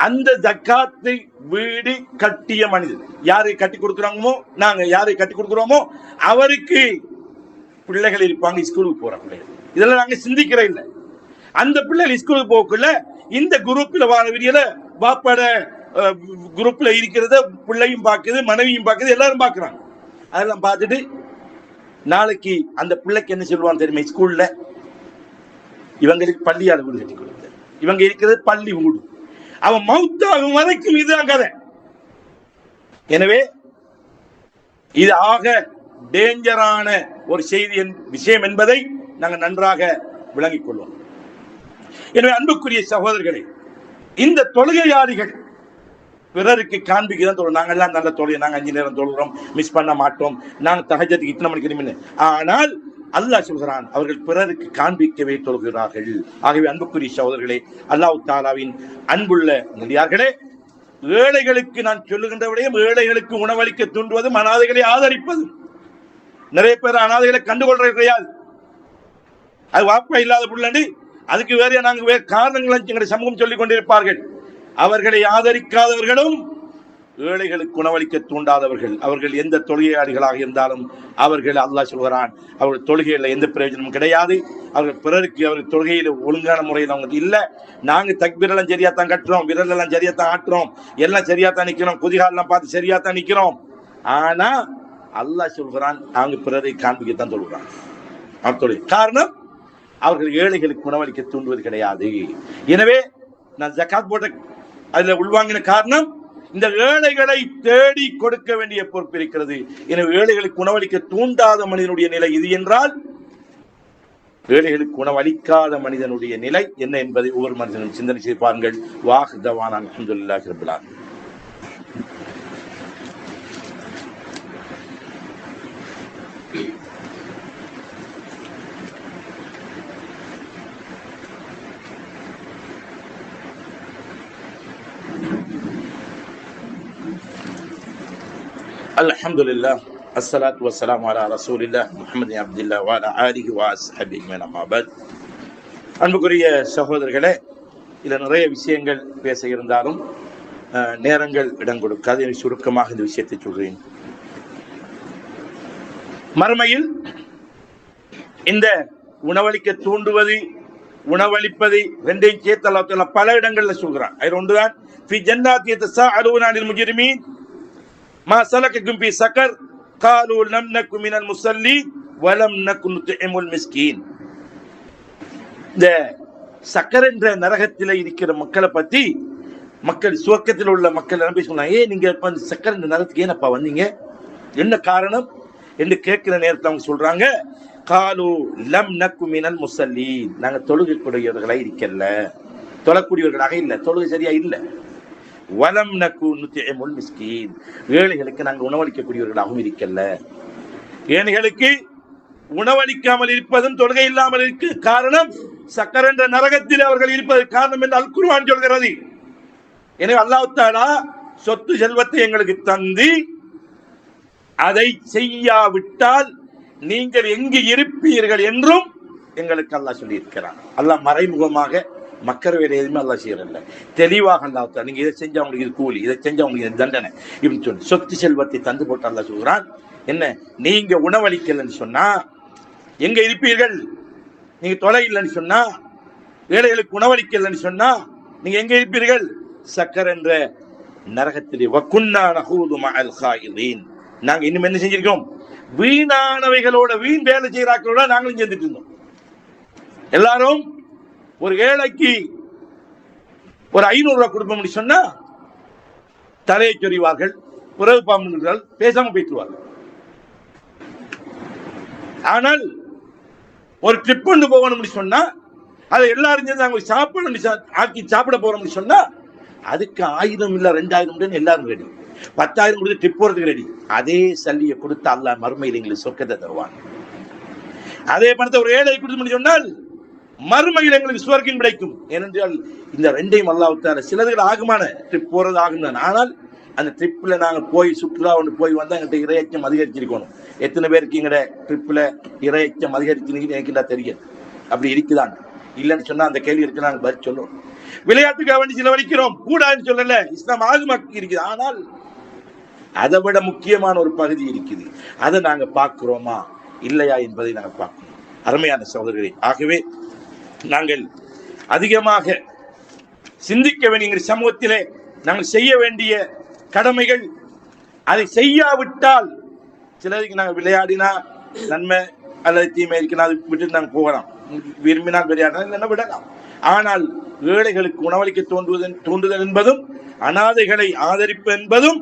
அந்த ஜக்காத்தை வீடு கட்டிய மனிதர் யாரை கட்டி கொடுக்குறாங்களோ, நாங்க யாரை கட்டி கொடுக்குறோமோ அவருக்கு பிள்ளைகள் இருப்பாங்க, ஸ்கூலுக்கு போற பிள்ளைகள். இதெல்லாம் நாங்க சிந்திக்கிற இல்லை. அந்த பிள்ளைகள் ஸ்கூலுக்கு போக்குள்ள இந்த குரூப்ல வார வீடியோல பாப்பாட குரூப்ல இருக்கிறத பிள்ளையும் பார்க்குது, மனைவியும் பார்க்குது, எல்லாரும் பார்க்குறாங்க. அதெல்லாம் பார்த்துட்டு நாளைக்கு அந்த பிள்ளைக்கு என்ன சொல்லுவாங்க தெரியுமா? ஸ்கூல்ல இவங்களுக்கு பள்ளியால வீடு கட்டி கொடுத்த, இவங்க இருக்கிறது பள்ளி வீடு, அவன் மௌத்தாகும் வரைக்கும் இதுதான் கதை. எனவே இது ஆக டேஞ்சரான ஒரு செய்தி விஷயம் என்பதை நாங்கள் நன்றாக விளங்கிக் கொள்வோம். எனவே அன்புக்குரிய சகோதரர்களே, இந்த தொழுகையாளிகள் பிறருக்கு காண்பிக்கதான் தொழும். நாங்கள்லாம் நல்ல தொழுகை, நாங்கள் 5 நேரம் தொழுகிறோம், மிஸ் பண்ண மாட்டோம், நாங்கள் தஹஜ்ஜுக்கு இத்தனை மணிக்கு நிமிடம். ஆனால் அல்லாஹ் சொல்கிறான், அவர்கள் பிறருக்கு காண்பிக்கவே தொழுகிறார்கள். ஆகவே அன்புக்குரிய சகோதரர்களே, அல்லாஹ் தஆலாவின் அன்புள்ள நடிகார்களே, ஏழைகளுக்கு நான் சொல்லுகின்ற விடயம், ஏழைகளுக்கு உணவளிக்க தூண்டுவது, அனாதைகளை ஆதரிப்பது. நிறைய பேர் அனாதைகளை கண்டுகொள்றது கிடையாது. அது வாப்பா இல்லாத புள்ளண்டு அதுக்கு வேற நாங்க வேறு காரணங்களை எங்களுடைய சமூகம் சொல்லிக் கொண்டிருப்பார்கள். அவர்களை ஆதரிக்காதவர்களும் ஏழைகளுக்கு உணவளிக்க தூண்டாதவர்கள், அவர்கள் எந்த தொழுகையாளிகளாக இருந்தாலும் அவர்கள், அல்லாஹ் சொல்கிறான், அவர்கள் தொழுகையில் எந்த பிரயோஜனமும் கிடையாது. அவர்கள் பிறருக்கு அவர்கள் தொழுகையில் ஒழுங்கான முறையில் அவங்க இல்லை. நாங்கள் தக்பீரெல்லாம் சரியாத்தான் கட்டுறோம், விரலெல்லாம் சரியாத்தான் ஆட்டுறோம், எல்லாம் சரியாத்தான் நிற்கிறோம், குதிகாலெல்லாம் பார்த்து சரியாத்தான் நிற்கிறோம். ஆனா அல்லாஹ் சொல்கிறான், அவங்க பிறரை காண்பிக்கத்தான் சொல்கிறான். காரணம், அவர்கள் ஏழைகளுக்கு உணவளிக்க தூண்டுவது கிடையாது. எனவே நான் ஜகாத் போட்ட அதுல உள்வாங்கின காரணம், இந்த ஏழைகளை தேடி கொடுக்க வேண்டிய பொறுப்பு இருக்கிறது. எனவே ஏழைகளுக்கு உணவளிக்க தூண்டாத மனிதனுடைய நிலை இது என்றால், ஏழைகளுக்கு உணவளிக்காத மனிதனுடைய நிலை என்ன என்பதை ஒவ்வொரு மனிதனும் சிந்தனை செய்து பாருங்கள். வாஹ்தவானா அல்ஹம்துலில்லாஹி ரப்பில் ஆலமீன். அல்ஹம்துலில்லாஹ் அஸ்ஸலாத்து வஸ்ஸலாமு அலா ரசூலில்லாஹ் முஹம்மது அப்துல்லாஹ் வ அலா ஆலிஹி வ அஸ்ஹாபிஹி அஜ்மஈன். அம்மா பஅத். அன்புக்குரிய சகோதரர்களே, இதில் நிறைய விஷயங்கள் பேச இருந்தாலும் நேரங்கள் இடம் கொடுக்காது. எனக்கு சுருக்கமாக இந்த விஷயத்தை சொல்கிறேன். மறுமையில் இந்த உணவளிக்க தூண்டுவது, உணவளிப்பது ரெண்டையும் சேர்த்து அல்லாஹ் தஆலா பல இடங்கள்ல சொல்கிறான். அது ஒன்றுதான், ஃபி ஜன்னாத்தி யதஸாஅலூன அனில் முஜ்ரிமீன் மா ஸலகக்கும் ஃபீ ஸகர் காலூ லம் நகு மினல் முஸல்லீன் வ லம் நகு நுத்இமுல் மிஸ்கீன். இந்த சக்கர் என்ற நரகத்தில் இருக்கிற மக்களை பற்றி மக்கள், சுவர்க்கத்தில் உள்ள மக்கள் என்ன பேசுவாங்க, நீங்க சக்கர் என்ற நரகத்துக்கு ஏனப்பா வந்தீங்க, என்ன காரணம் என்று கேட்கிற நேரத்தில் அவங்க சொல்றாங்க, காலு லம் நகு மினல் முஸல்லீன், நாங்க தொழுகக்கூடியவர்களாக இருக்கல, தொழக்கூடியவர்களாக இல்லை, தொழுகை சரியா இல்லை. வலம் நகு நுத்இமுல் மிஸ்கீன், ஏழைகளுக்கு நாங்கள் உணவளிக்கக்கூடியவர்களாகவும் இருக்கல. ஏழைகளுக்கு உணவளிக்காமல் இருப்பதும் தொழுகை இல்லாமல் இருக்கு காரணம் சக்கர் என்ற நரகத்தில் அவர்கள் இருப்பதற்கு காரணம் என்று அல் குர்ஆன் சொல்கிறது. எனவே அல்லாஹ் தஆலா சொத்து செல்வத்தை எங்களுக்கு தந்து அதை செய்யாவிட்டால் நீங்கள் எங்கு இருப்பீர்கள் என்றும் எங்களுக்கு அல்லாஹ் சொல்லி இருக்கிறான். அல்லாஹ் மறைமுகமாக மக்கள் வேலை எதுவுமே அல்லாஹ் செய்யறதில்ல, தெளிவாக அல்லாஹ் தஆலா நீங்க இதை செஞ்சா உங்களுக்கு இது கூலி, இதை செஞ்சா உங்களுக்கு இது தண்டனை இப்படின்னு சொல்லி சொத்து செல்வத்தை தந்து போட்டு அல்லாஹ் சொல்கிறான். என்ன, நீங்க உணவளிக்கலன்னு சொன்னா எங்க இருப்பீர்கள், நீங்க தொலை இல்லைன்னு சொன்னா, ஏழைகளுக்கு உணவளிக்கலன்னு சொன்னா நீங்க எங்க இருப்பீர்கள், சக்கர் என்ற நரகத்திலே. வகுன்னா நஹூது மஅல் காயிதீன், நாங்க இன்னும் என்ன செஞ்சிருக்கோம், வீணானவைகளோட, வீண் வேலை செய்யறாக்களோட நாங்களும் சேர்ந்துட்டு இருந்தோம். எல்லாரும் ஒரு ஏழைக்கு ஒரு 500 ரூபாய் கொடுப்போம் சொன்னா தலையை சொறிவார்கள், பிறகு பாம்புகள் பேசாம போயிட்டுவார்கள். ஆனால் ஒரு ட்ரிப் கொண்டு போகணும்னு சொன்னா, அதை எல்லாரும் சேர்ந்து அங்க சாப்பிட ஆக்கி சாப்பிட போறோம்னு சொன்னா அதுக்கு 1000 இல்ல 2000 எல்லாரும் ரெடி, 10,000 கொடுத்து ட்ரிப் போறதுக்கு ரெடி. அதே சல்லியை கொடுத்து அல்லாஹ் மறுமையில் எங்களுக்கு சொர்க்கத்தை தருவாங்க. அதே பணத்தை ஒரு ஏழை கொடுத்து சொன்னால் மறுமையில் எங்களுக்கு சுவர்க்கம் கிடைக்கும். ஏனென்றால் இந்த ரெண்டையும் அல்லாஹ் தஆலா சிலதுகள் ஆகுமான ட்ரிப் போறது ஆகும் தான். ஆனால் அந்த ட்ரிப்ல நாங்க போய் சுற்றுலா ஒன்று போய் வந்தா எங்கிட்ட இறையச்சம் அதிகரிச்சிருக்கணும். எத்தனை பேருக்கு எங்கட ட்ரிப்ல இறையச்சம் அதிகரிச்சிருக்கீங்க எனக்கு தெரியாது. அப்படி இருக்குதான் இல்லைன்னு சொன்னா அந்த கேள்வி இருக்கு, நாங்க பதில் சொல்லுவோம். விளையாட்டுக்காக வேண்டி செலவழிக்கிறோம் கூடாதுன்னு சொல்லல, இஸ்லாம் ஆகுமாக்கி இருக்குது. ஆனால் அதை விட முக்கியமான ஒரு பகுதி இருக்குது, அதை நாங்க பார்க்கிறோமா இல்லையா என்பதை நாங்க பார்க்கணும். அருமையான சகோதரர்களே, ஆகவே நாங்கள் அதிகமாக சிந்திக்க வேண்டிய சமூகத்திலே நாங்கள் செய்ய வேண்டிய கடமைகள், அதை செய்யாவிட்டால் சிலருக்கு நாங்கள் விளையாடினா நன்மை அல்லது தீமை இருக்குன்னா அதை விட்டு நாங்கள் போகலாம், விரும்பினால் விளையாடினா இல்லைன்னா விடலாம். ஆனால் ஏழைகளுக்கு உணவளிக்க தூண்டுதல் என்பதும் அனாதைகளை ஆதரிப்பு என்பதும்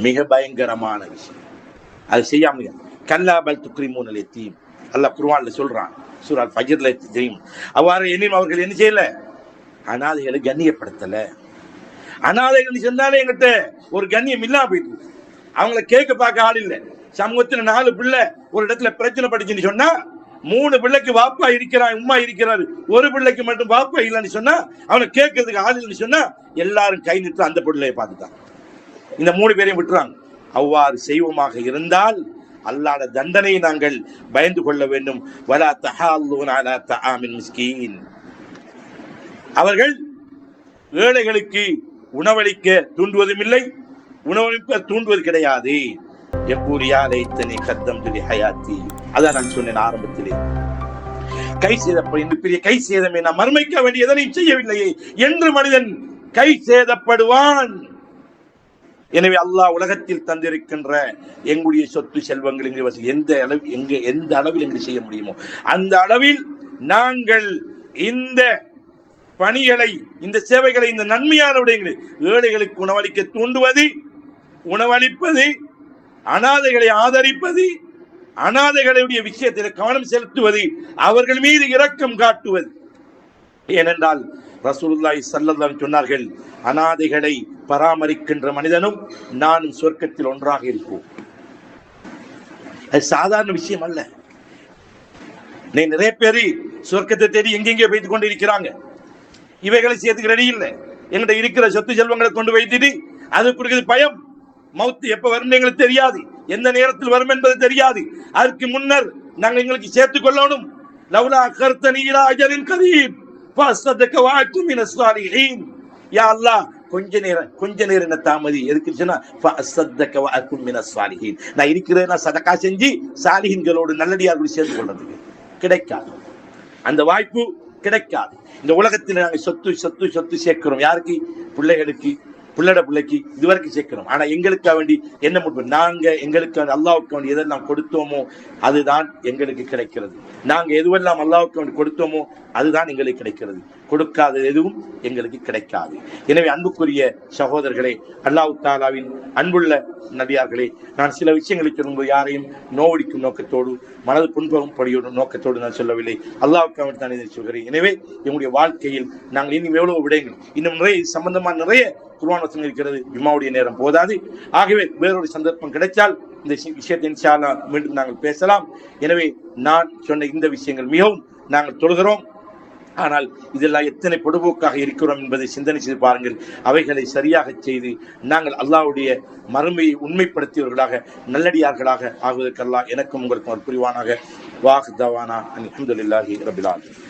மிக பயங்கரமான விஷயம். அதை செய்யாம கல்லா பல் துக்ரிமூனல் யதீம், அல்லாஹ் குர்ஆன்ல சொல்றான், சூரா ஃபஜ்ர்ல தெரியும். அவ்வாறு எனினும் அவர்கள் என்ன செய்யல, அனாதைகளை கண்ணியப்படுத்தல. அனாதைகள் சொன்னாலே எங்கிட்ட ஒரு கண்ணியம் இல்லாம போயிட்டு, அவங்கள கேட்க பார்க்க ஆள் இல்லை. சமூகத்தில் 4 பிள்ளை ஒரு இடத்துல பிரச்சனை படிச்சுன்னு சொன்னா 3 பிள்ளைக்கு வாப்பா இருக்கிறான், உம்மா இருக்கிறாரு, ஒரு பிள்ளைக்கு மட்டும் வாப்பா இல்லைன்னு சொன்னா அவனை கேட்கறதுக்கு ஆள் இல்லைன்னு சொன்னா எல்லாரும் கை நிறுத்த அந்த பிள்ளையை பார்த்துட்டான், இந்த 3 பேரையும் விட்டுறாங்க. அவ்வாறு செய்வோமாக இருந்தால் அல்லாஹ்வுடைய தண்டனையை நாங்கள் பயந்து கொள்ள வேண்டும். வலா தஹால்லூன அலா தஆமில் மிஸ்கீன், அவர்கள் ஏழைகளுக்கு உணவளிக்க தூண்டுவதும் இல்லை, உணவளிக்க தூண்டுவது கிடையாது. யகூலியா லைத்தனி கத்தம்து லிஹயாத்தி, அதான் நான் சொன்னேன் ஆரம்பத்திலே, கை சேதப்படும் பெரிய கை சேதமே, நான் மர்மைக்க வேண்டிய எதனையும் செய்யவில்லையே என்று மனிதன் கை சேதப்படுவான். எனவே அல்லாஹ் உலகத்தில் தந்திருக்கின்ற எங்களுடைய சொத்து செல்வங்கள் எந்த அளவில் எங்களுக்கு செய்ய முடியுமோ அந்த அளவில் நாங்கள் இந்த பணிகளை, இந்த சேவைகளை, இந்த நன்மையான விடயங்களை ஏழைகளுக்கு உணவளிக்க தூண்டுவது, உணவளிப்பது, அனாதைகளை ஆதரிப்பது, அனாதைகளுடைய விஷயத்தில் கவனம் செலுத்துவது, அவர்கள் மீது இரக்கம் காட்டுவது. ஏனென்றால் ரசூலுல்லாஹி ஸல்லல்லாஹு அலைஹி சொன்னார்கள், அனாதைகளை பராமரிக்கின்ற மனிதனும் நானும் சொர்க்கத்தில் ஒன்றாக இருப்போம். அது சாதாரண விஷயம் அல்ல. நிறைய பேர் சொர்க்கத்தை தேடி எங்கெங்கே வைத்துக் கொண்டு இருக்கிறாங்க. இவைகளை சேர்த்துக்கு ரெடி இல்லை. எங்கிட்ட இருக்கிற சொத்து செல்வங்களை கொண்டு வைத்துட்டு அதுக்கு பயம். மௌத்து எப்ப வரும் எங்களுக்கு தெரியாது, எந்த நேரத்தில் வரும் என்பது தெரியாது. அதற்கு முன்னர் நாங்கள் எங்களுக்கு சேர்த்துக் கொள்ளணும். லவ்லா அக்கர்தனி இலா அஜலின் கரீப் ஃபஅஸ்தக வஅகும் மினஸ் ஸாலிஹீன். யா அல்லாஹ், கொஞ்ச நேரம் என்ன தாமதி. எதுக்கு சொன்னா ஃபஅஸ்தக வஅகும் மினஸ் ஸாலிஹீன். நான் இருக்கிறேன், நான் சதகா செஞ்சு சாலிஹீன்களோடு நல்லடியார்களோடு சேர்ந்து கொள்றதுக்கு கிடைக்காது. அந்த வாய்ப்பு கிடைக்காது. இந்த உலகத்தில் நாங்கள் சொத்து சேர்க்கிறோம். யாருக்கு? பிள்ளைகளுக்கு, பிள்ளைக்கு இதுவரைக்கும் சேர்க்கிறோம். ஆனா எங்களுக்காக வேண்டி என்ன முடிவு? நாங்க எங்களுக்கு அல்லாஹ்வுக்கு வேண்டி எதெல்லாம் கொடுத்தோமோ அதுதான் எங்களுக்கு கிடைக்கிறது. நாங்க எதுவெல்லாம் அல்லாஹ்வுக்கு வேண்டி கொடுத்தோமோ அதுதான் எங்களுக்கு கிடைக்கிறது. கொடுக்காத எதுவும் எங்களுக்கு கிடைக்காது. எனவே அன்புக்குரிய சகோதரர்களே, அல்லாஹ் தஆலாவின் அன்புள்ள நபியார்களே, நான் சில விஷயங்களை சொல்லும்போது யாரையும் நோவடிக்கும் நோக்கத்தோடு, மனது புண்பகும் படியோடு நோக்கத்தோடு நான் சொல்லவில்லை. அல்லாஹ்வுக்கு வேண்டி தான் இதை சொல்கிறேன். எனவே எங்களுடைய வாழ்க்கையில் நாங்கள் இன்னும் எவ்வளவு விடயங்கள், இன்னும் நிறைய சம்பந்தமான நிறைய குர்ஆன் வசனம் இருக்கிறது. ஜும்மாவுடைய நேரம் போதாது. ஆகவே வேறொரு சந்தர்ப்பம் கிடைத்தால் இந்த விஷயத்தை இன்ஷா அல்லாஹ் மீண்டும் நாங்கள் பேசலாம். எனவே நான் சொன்ன இந்த விஷயங்கள் மிகவும் நாங்கள் தொழுகிறோம். ஆனால் இதெல்லாம் எத்தனை பொடுபோக்காக இருக்கிறோம் என்பதை சிந்தனை செய்து பாருங்கள். அவைகளை சரியாக செய்து நாங்கள் அல்லாஹ்வுடைய மறுமையை உண்மைப்படுத்தியவர்களாக, நல்லடியார்களாக ஆகுவதற்கு அல்லாஹ் எனக்கும் உங்களுக்கும் ஒரு புரிவானாக. வாஹ் தவானா அல்ஹம்துலில்லாஹி ரப்பில் ஆலமீன்.